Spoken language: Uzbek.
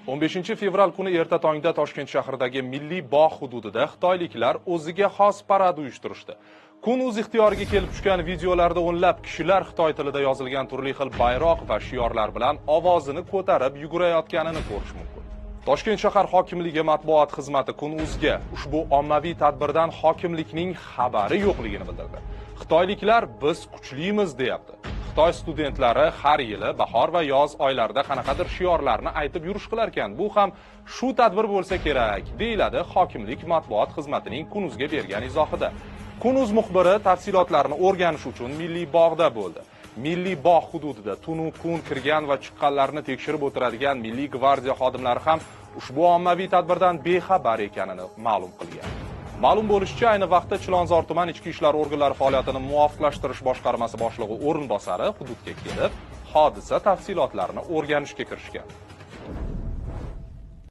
15-fevral kuni erta tongda Toshkent shahridagi Milliy bog' hududida xitoyliklar o'ziga xos parad uyushtirishdi. Kun o'z ixtiyoriga kelib tushgan videolarda o'nlab kishilar Xitoy tilida yozilgan turli xil bayroq va shiorlar bilan ovozini ko'tarib yugurayotganini ko'rish mumkin. Toshkent shahar hokimligi matbuot xizmati Kun.uzga ushbu ommaviy tadbirdan hokimlikning xabari yo'qligini bildirdi. Xitoyliklar biz kuchlimiz deyapti. Xitoy studentlari har yili bahor va yoz oylarida qanaqadir shiorlarni aytib yurishqilar ekan. Bu ham shu tadbir bo'lsa kerak, deyiladi hokimlik matbuot xizmatining Kun.uzga bergan izohida. Kun.uz muxbiri tafsilotlarni o'rganish uchun Milliy bog'da bo'ldi. Milliy bog' hududida tunu kun kirgan va chiqqanlarni tekshirib o'tiradigan Milliy gvardiya xodimlari ham ushbu ommaviy tadbirdan bexabar ekanini ma'lum qilgan. Ma'lum bo'lishicha, ayni vaqtda Chilonzor tuman ichki ishlar organlari faoliyatini muvofiqlashtirish boshqarmasi boshlig'i o'rinbosari hududga kelib, hodisa tafsilotlarini o'rganishga kirishgan.